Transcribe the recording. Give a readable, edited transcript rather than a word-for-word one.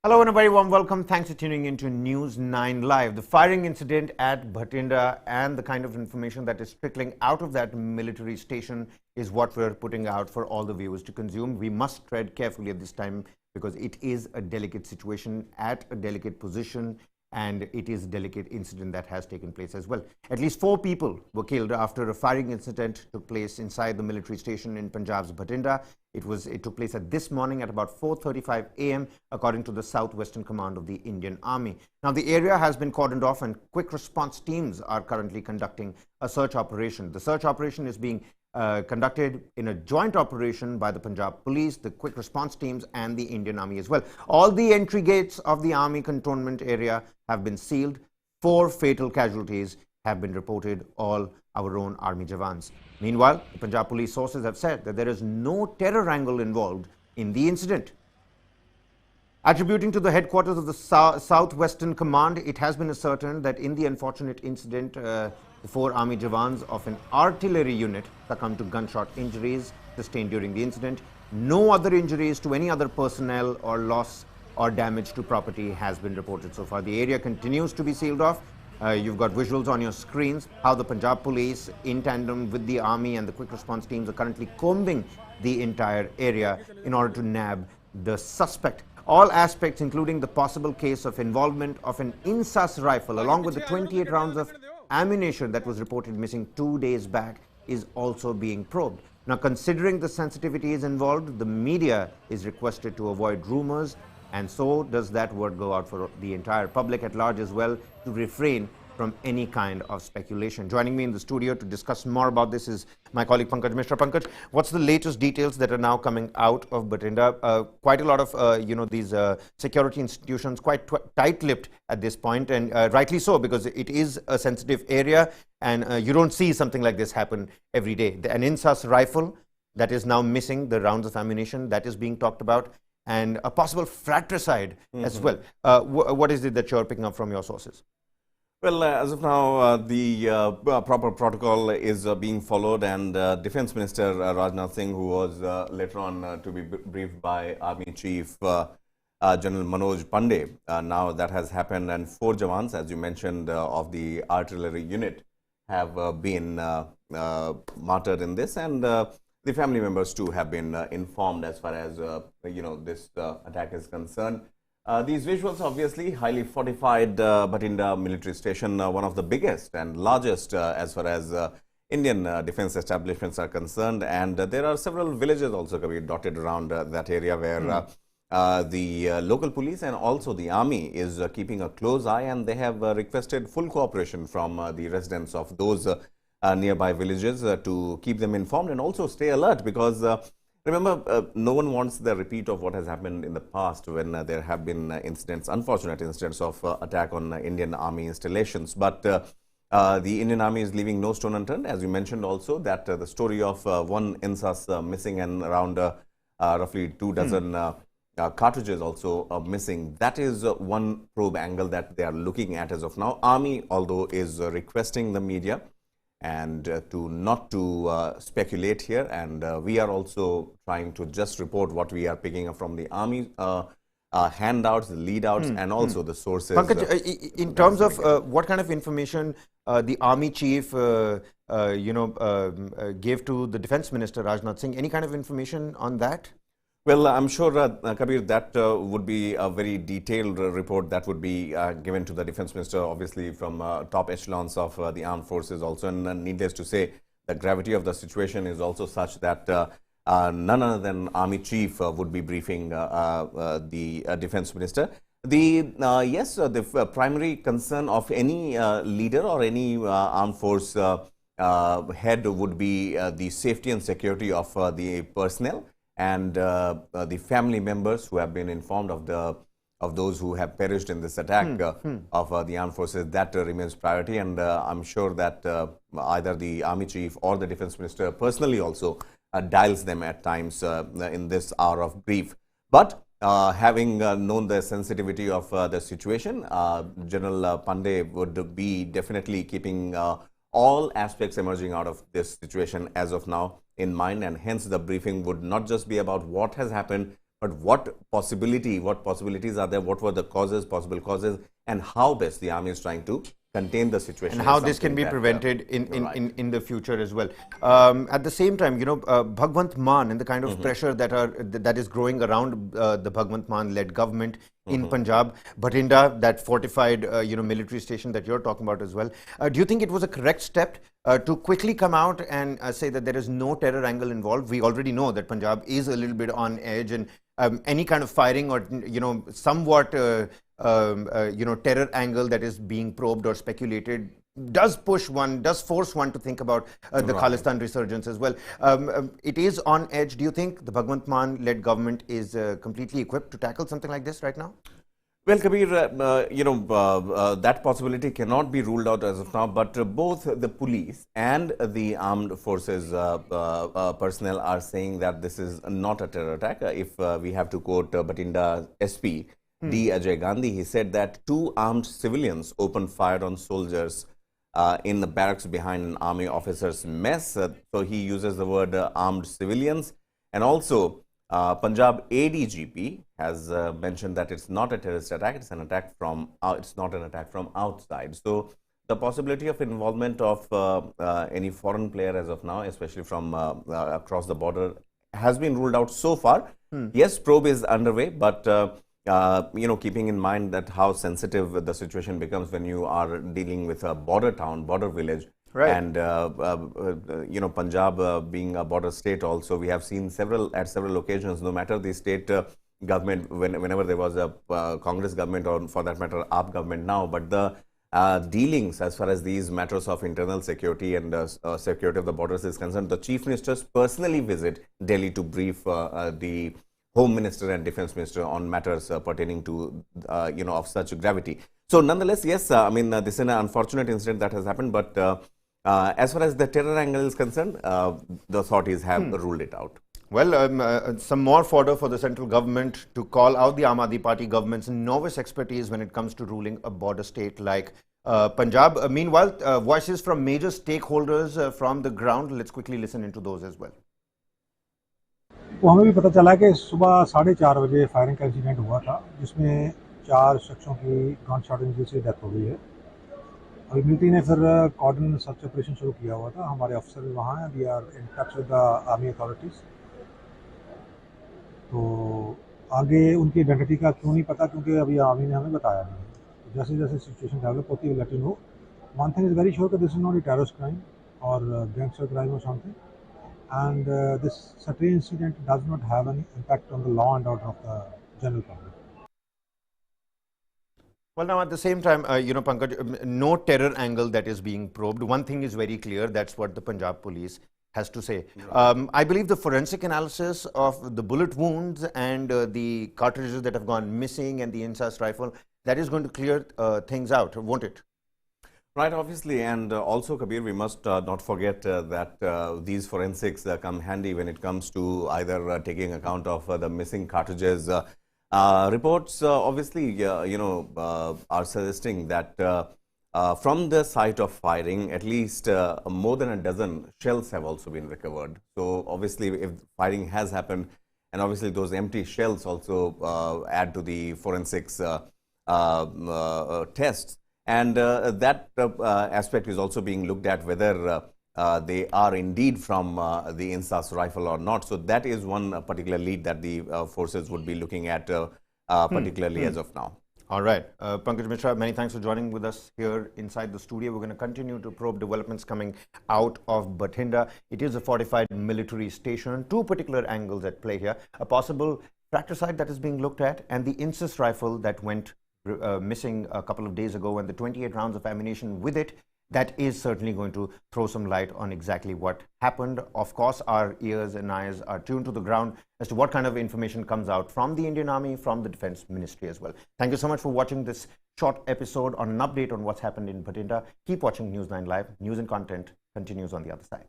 Hello and a very warm welcome. Thanks for tuning in to News 9 Live. The firing incident at Bhatinda and the kind of information that is trickling out of that military station is what we're putting out for all the viewers to consume. We must tread carefully at this time because it is a delicate situation at a delicate position, and it is a delicate incident that has taken place as well. At least 4 people were killed after a firing incident took place inside the military station in Punjab's Bhatinda. It took place at this morning at about 4:35 a.m. according to the Southwestern Command of the Indian Army. Now, the area has been cordoned off and quick response teams are currently conducting a search operation. The search operation is being conducted in a joint operation by the Punjab Police, the quick response teams and the Indian Army as well. All the entry gates of the Army cantonment area have been sealed. 4 fatal casualties have been reported, all our own Army Jawans. Meanwhile, the Punjab Police sources have said that there is no terror angle involved in the incident. Attributing to the headquarters of the Southwestern Command, it has been ascertained that in the unfortunate incident, the 4 Army Jawans of an artillery unit succumbed to gunshot injuries sustained during the incident. No other injuries to any other personnel or loss or damage to property has been reported so far. The area continues to be sealed off. You've got visuals on your screens how the Punjab Police, in tandem with the Army and the quick response teams, are currently combing the entire area in order to nab the suspect. All aspects, including the possible case of involvement of an Insas rifle, along with the 28 rounds of ammunition that was reported missing 2 days back, is also being probed. Now, considering the sensitivities involved, the media is requested to avoid rumors, and so does that word go out for the entire public at large as well, to refrain from any kind of speculation. Joining me in the studio to discuss more about this is my colleague Pankaj Mishra. Pankaj, what's the latest details that are now coming out of Bhatinda? Quite a lot of these security institutions quite tight-lipped at this point, and rightly so, because it is a sensitive area, and you don't see something like this happen every day. An Insas rifle that is now missing the rounds of ammunition, that is being talked about, and a possible fratricide as well. What is it that you're picking up from your sources? Well, as of now, the proper protocol is being followed, and Defense Minister Rajnath Singh, who was later on to be briefed by Army Chief General Manoj Pandey, now that has happened, and 4 Jawans, as you mentioned, of the artillery unit have been martyred in this, and the family members too have been informed as far as this attack is concerned. These visuals, obviously, highly fortified Bhatinda military station, one of the biggest and largest as far as Indian defense establishments are concerned, and there are several villages also dotted around that area where the local police and also the army is keeping a close eye, and they have requested full cooperation from the residents of those nearby villages to keep them informed and also stay alert, because remember, no one wants the repeat of what has happened in the past when there have been incidents, unfortunate incidents of attack on Indian Army installations. But the Indian Army is leaving no stone unturned, as you mentioned also, that the story of 1 Insas missing and around roughly 2 dozen cartridges also missing. That is one probe angle that they are looking at as of now. Army, although, is requesting the media and to not to speculate here, and we are also trying to just report what we are picking up from the Army handouts, the leadouts, and also the sources. Pankaj, in terms of what kind of information the Army Chief gave to the Defense Minister Rajnath Singh, any kind of information on that? Well, I'm sure, Kabir, that would be a very detailed report that would be given to the Defense Minister, obviously from top echelons of the armed forces also. And needless to say, the gravity of the situation is also such that none other than Army Chief would be briefing the Defense Minister. The primary concern of any leader or any armed force head would be the safety and security of the personnel and the family members who have been informed of those who have perished in this attack of the armed forces. That remains priority, and I'm sure that either the Army Chief or the Defense Minister personally also dials them at times in this hour of brief. But having known the sensitivity of the situation, General Pandey would be definitely keeping all aspects emerging out of this situation as of now in mind, and hence the briefing would not just be about what has happened, but what possibility, what possibilities are there, what were the causes, possible causes, and how best the army is trying to contain the situation. And how this can be prevented in the future as well. At the same time, Bhagwant Mann and the kind of pressure that is growing around the Bhagwant Mann-led government in Punjab, Bhatinda, that fortified military station that you're talking about as well. Do you think it was a correct step to quickly come out and say that there is no terror angle involved? We already know that Punjab is a little bit on edge, and any kind of firing or somewhat terror angle that is being probed or speculated does force one to think about the Khalistan resurgence as well. It is on edge. Do you think the Bhagwant Mann-led government is completely equipped to tackle something like this right now? Well, Kabir, that possibility cannot be ruled out as of now, but both the police and the armed forces personnel are saying that this is not a terror attack. If we have to quote Bhatinda SP, D. Ajay Gandhi, he said that 2 armed civilians opened fire on soldiers in the barracks behind an army officer's mess. So he uses the word armed civilians. And also, Punjab ADGP has mentioned that it's not a terrorist attack, it's an attack from it's not an attack from outside. So the possibility of involvement of any foreign player as of now, especially from across the border, has been ruled out so far. Yes, probe is underway, but keeping in mind that how sensitive the situation becomes when you are dealing with a border town, border village. Right. And Punjab being a border state also, we have seen at several occasions, no matter the state government, whenever there was a Congress government, or for that matter AAP government now, but the dealings as far as these matters of internal security and security of the borders is concerned, the chief ministers personally visit Delhi to brief the Home Minister and Defense Minister on matters pertaining to of such gravity. So nonetheless, yes, this is an unfortunate incident that has happened, but as far as the terror angle is concerned, the authorities have ruled it out. Well, some more fodder for the central government to call out the Aam Aadmi Party government's novice expertise when it comes to ruling a border state like Punjab. Meanwhile, voices from major stakeholders from the ground. Let's quickly listen into those as well. वो हमें भी पता चला कि सुबह 4:30 बजे firing का incident हुआ था, जिसमें 4 शख्सों की गन शॉट इंजरी से डेथ हो गई है। अभी मिलिट्री ने फिर कॉर्डन सर्च ऑपरेशन शुरू किया हुआ था। हमारे अफसर भी वहाँ हैं, we are in touch with the army authorities. तो आगे उनकी आइडेंटिटी का क्यों नहीं पता, क्योंकि अभी आर्मी ने हमें बताया नहीं। जैसे जैसे सिचुएशन डेवलप होती है let you know. One thing is very sure कि this is not a terrorist crime और गैंगस्टर क्राइम और something, and this such incident does not have any impact on the law and order of the general public. Well, now at the same time, Pankaj, no terror angle that is being probed. One thing is very clear, that's what the Punjab police has to say. I believe the forensic analysis of the bullet wounds and the cartridges that have gone missing and the INSAS rifle, that is going to clear things out, won't it? Right, obviously, and also, Kabir, we must not forget that these forensics come handy when it comes to either taking account of the missing cartridges. Reports, obviously, are suggesting that from the site of firing, at least more than a dozen shells have also been recovered. So, obviously, if firing has happened, and obviously those empty shells also add to the forensics tests. And that aspect is also being looked at, whether they are indeed from the INSAS rifle or not. So that is one particular lead that the forces would be looking at particularly as of now. All right. Pankaj Mishra, many thanks for joining with us here inside the studio. We're going to continue to probe developments coming out of Bhatinda. It is a fortified military station. 2 particular angles at play here. A possible fratricide that is being looked at, and the INSAS rifle that went missing a couple of days ago, and the 28 rounds of ammunition with it. That is certainly going to throw some light on exactly what happened. Of course, our ears and eyes are tuned to the ground as to what kind of information comes out from the Indian Army, from the Defense Ministry as well. Thank you so much for watching this short episode on an update on what's happened in Bhatinda. Keep watching News9 Live. News and content continues on the other side.